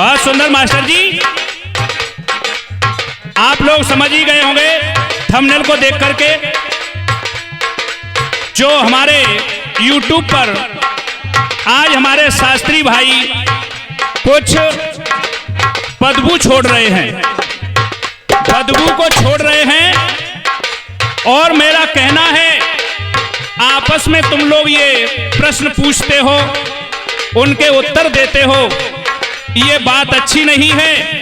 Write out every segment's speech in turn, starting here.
बहुत सुंदर मास्टर जी, आप लोग समझ ही गए होंगे थंबनेल को देख करके। जो हमारे YouTube पर आज हमारे शास्त्री भाई कुछ बदबू छोड़ रहे हैं, बदबू को छोड़ रहे हैं, और मेरा कहना है आपस में तुम लोग ये प्रश्न पूछते हो, उनके उत्तर देते हो, ये बात अच्छी नहीं है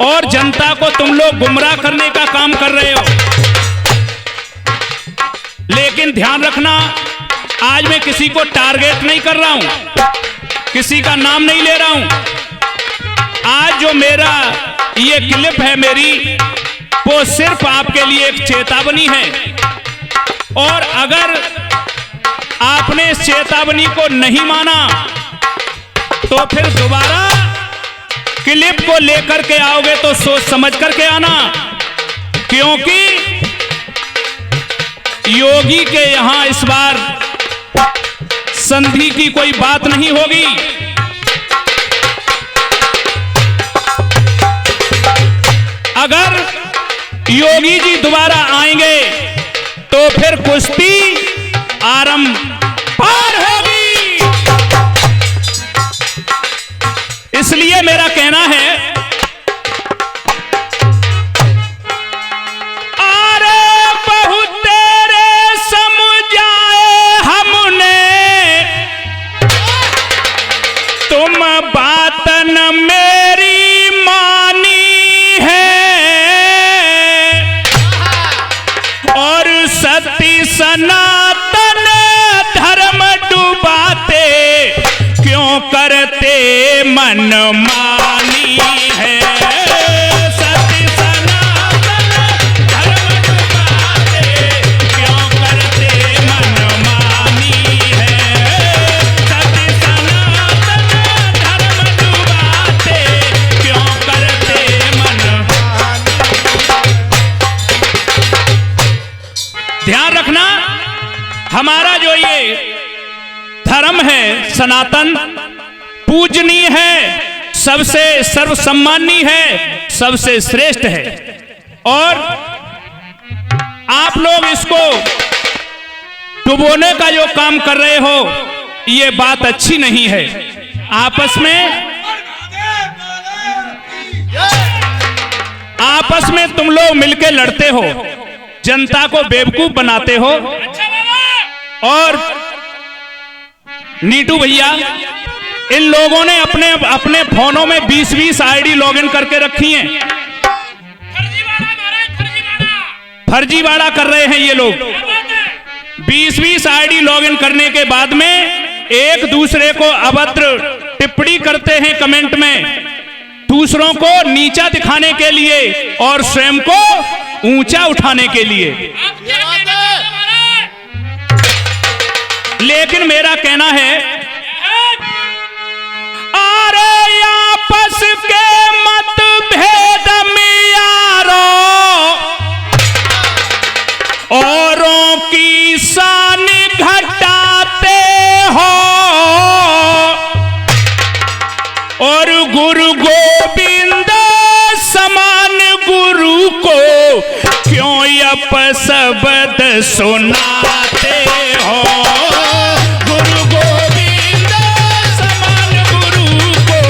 और जनता को तुम लोग गुमराह करने का काम कर रहे हो। लेकिन ध्यान रखना, आज मैं किसी को टारगेट नहीं कर रहा हूं, किसी का नाम नहीं ले रहा हूं। आज जो मेरा ये क्लिप है मेरी, वो सिर्फ आपके लिए एक चेतावनी है, और अगर आपने इस चेतावनी को नहीं माना तो फिर दोबारा क्लिप को लेकर के आओगे तो सोच समझ करके आना, क्योंकि योगी के यहां इस बार संधि की कोई बात नहीं होगी। अगर योगी जी दोबारा आएंगे तो फिर कुश्ती आरंभ पार होगी। इसलिए मेरा कहना है, अरे बहुत तेरे समझाए हमने, तुम बात न मेरी मानी है, और सत्य सनातन धर्म डुबाते क्यों करते मनमानी है। सत्य सनातन धर्म डुबाते क्यों करते मनमानी है। सत्य सनातन धर्म डुबाते क्यों करते मनमानी। ध्यान रखना, हमारा जो ये धर्म है सनातन पूजनीय है, सबसे सर्वसम्मानीय है, सबसे श्रेष्ठ है, और आप लोग इसको डुबोने का जो काम कर रहे हो ये बात अच्छी नहीं है। आपस में तुम लोग मिलकर लड़ते हो, जनता को बेवकूफ बनाते हो, और नीटू भैया इन लोगों ने अपने अपने फोनों में 20-20 आईडी लॉगिन करके रखी हैं। फर्जीवाड़ा कर रहे हैं ये लोग। 20-20 आईडी लॉगिन करने के बाद में एक दूसरे को अभद्र टिप्पणी करते हैं कमेंट में, दूसरों को नीचा दिखाने के लिए और स्वयं को ऊंचा उठाने के लिए। लेकिन मेरा कहना है, अरे आपस के मतभेद में यारो, औरों की शान घटाते हो, और गुरु गोविंद समान गुरु को क्यों अपशब्द सुनाते हो। गुरु गोविंद समान गुरु को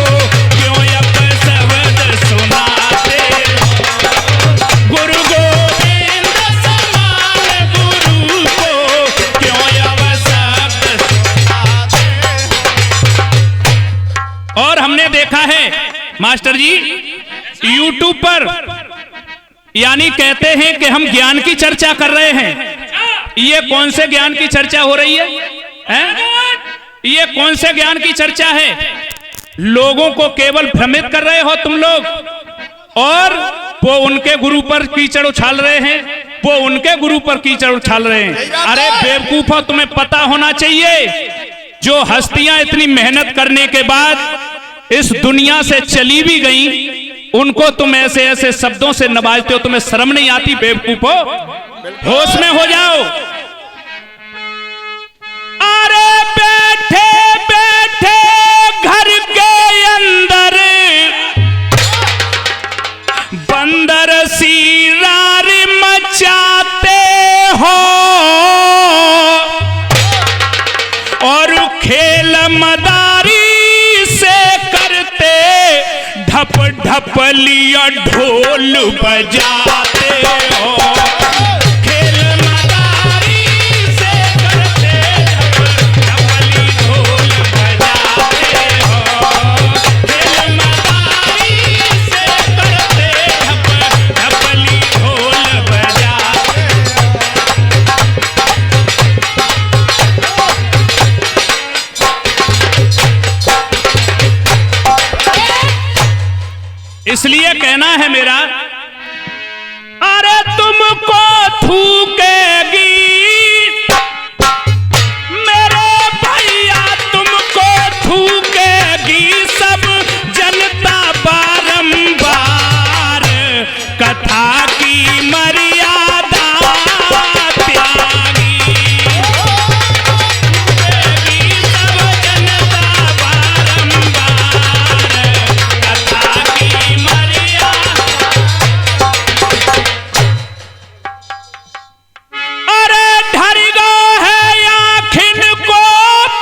क्यों अपशब्द सुनाते हो। गुरु गोविंद समान गुरु को क्यों अपशब्द सुनाते हो। और हमने देखा है मास्टर जी YouTube पर, यानी कहते हैं कि हम ज्ञान की चर्चा कर रहे हैं। ये कौन से ज्ञान की चर्चा हो रही है, ये कौन से ज्ञान की चर्चा है? लोगों को केवल भ्रमित कर रहे हो तुम लोग, और वो उनके गुरु पर कीचड़ उछाल रहे हैं, वो उनके गुरु पर कीचड़ उछाल रहे हैं। अरे बेवकूफो, तुम्हें पता होना चाहिए, जो हस्तियां इतनी मेहनत करने के बाद इस दुनिया से चली भी गई, उनको तुम ऐसे ऐसे शब्दों से नवाजते हो, तुम्हें शर्म नहीं आती? बेवकूफो, होश में हो जाओ। अरे बैठे बैठे घर के अंदर ढपलिया ढोल बजाते हो, खेल मदारी से करते ढपली ढोल बजाते हो, खेल मदारी से करते ढपली ढोल बजाते हो। इसलिए कहना है मेरा, अरे तुमको थूकेगी मेरे भैया, तुमको थूकेगी सब जनता बारंबार, कथा की मर्यादा त्यागी, थूकेगी सब जनता बारंबार, कथा की मर्यादा। अरे ढरिगा है आखिन को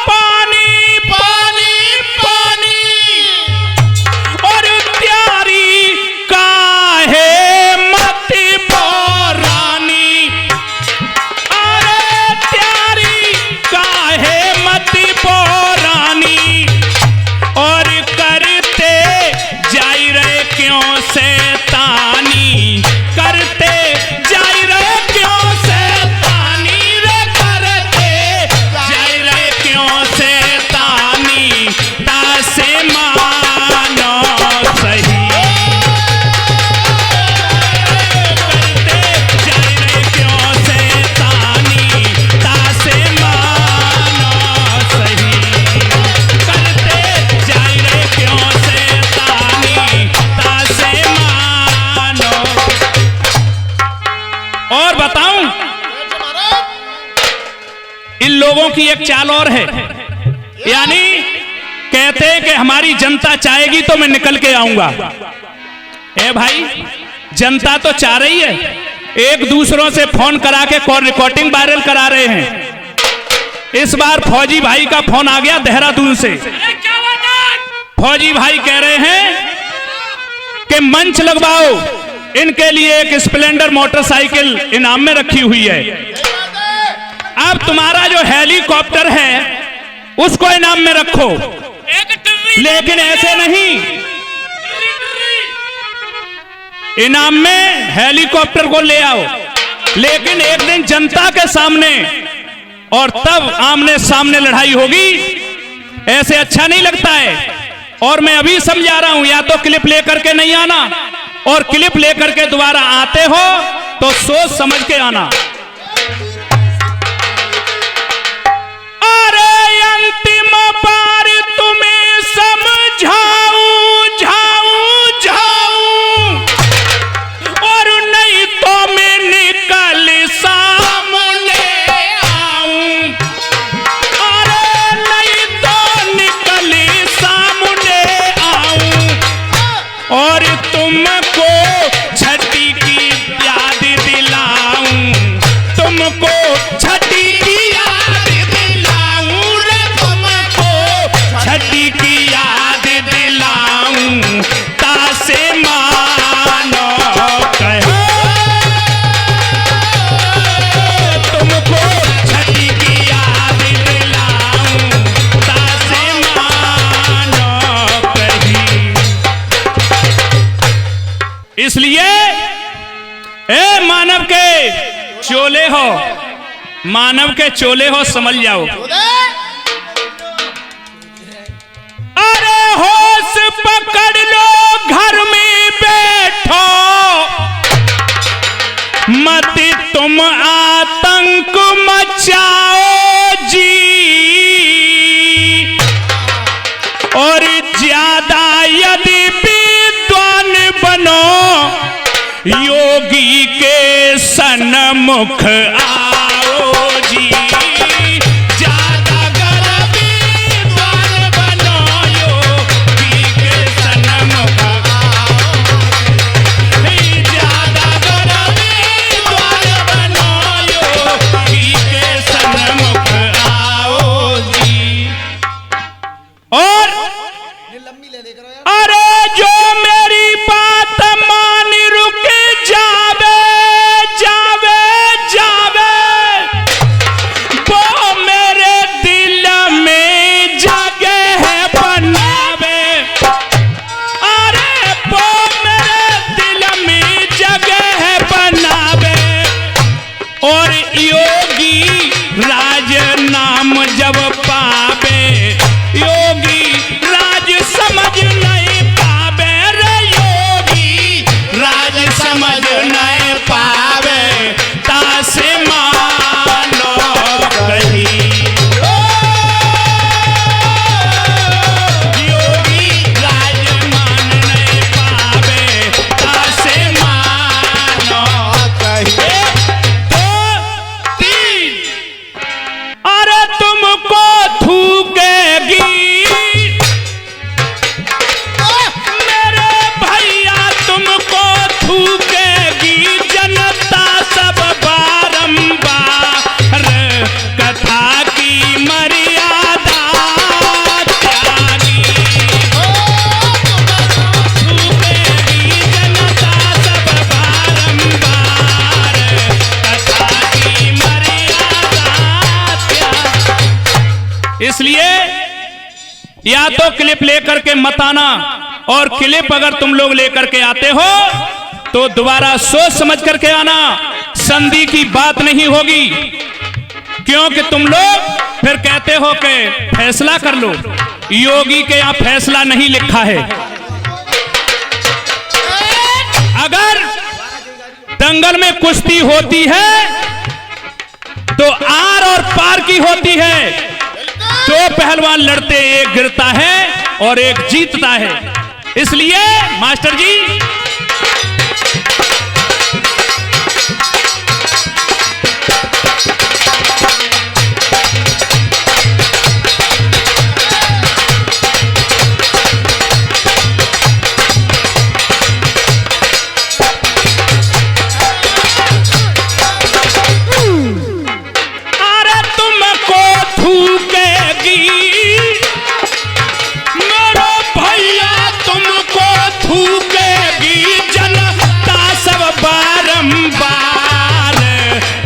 पानी पानी पानी, और प्यारी काहे मति बोरानी, अरे प्यारी काहे मति बोरानी, और करते जाई रहे क्यों शैतानी, करते जाई रहे क्यों शैतानी रे, करते जाई रहे क्यों शैतानी, तासे मानो सही, करते जाई रहे क्यों शैतानी, तासे मानो सही, करते जाई रहे क्यों शैतानी, तासे मानो। और बताऊं, इन लोगों की एक चाल और है, यानी कहते हैं कि हमारी जनता चाहेगी तो मैं निकल के आऊंगा। ए भाई, जनता तो चाह रही है, एक दूसरों से फोन करा के कॉल रिकॉर्डिंग वायरल करा रहे हैं। इस बार फौजी भाई का फोन आ गया देहरादून से। फौजी भाई कह रहे हैं कि मंच लगवाओ, इनके लिए एक स्प्लेंडर मोटरसाइकिल इनाम में रखी हुई है। अब तुम्हारा जो हेलीकॉप्टर है उसको इनाम में रखो, लेकिन ऐसे नहीं, इनाम में हेलीकॉप्टर को ले आओ, लेकिन एक दिन जनता के सामने और तब आमने सामने लड़ाई होगी, ऐसे अच्छा नहीं लगता है। और मैं अभी समझा रहा हूं, या तो क्लिप लेकर के नहीं आना, और क्लिप लेकर के दोबारा आते हो तो सोच समझ के आना। अरे अंतिम बार तुम्हें समझाऊं झाऊं झाऊं, और नहीं तो मैं निकल सामने आऊं, अरे नहीं तो निकल सामने आऊं, और तुमको छठी की याद दिलाऊं, तुमको छठी की याद दिलाऊं रे, तुमको छठी की याद दिलाऊं, तासे मानो कहो, तुमको छठी की याद दिलाऊं, तासे मानो कही। इसलिए ए मानव के चोले हो, मानव के चोले हो, समझ जाओ। अरे होश पकड़ लो, घर में बैठो, मत तुम आतंक मचाओ जी, और ज्यादा यदि विद्वान बनो, योगी के सन्मुख आओ जी, ज्यादा गर विद्वान बनो, योगी के सन्मुख आओ, ज्यादा गर विद्वान बनो, योगी के सन्मुख आओ जी। और अरे जो मेरी बात इसलिए या तो क्लिप लेकर के मत आना, और क्लिप अगर तुम लोग लेकर के आते हो तो दोबारा सोच समझ करके आना, संधि की बात नहीं होगी। क्योंकि तुम लोग फिर कहते हो कि फैसला कर लो, योगी के यहां फैसला नहीं लिखा है। अगर दंगल में कुश्ती होती है तो आर और पार की होती है। दो पहलवान लड़ते, एक गिरता है और एक जीतता है। इसलिए मास्टर जी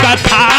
कथा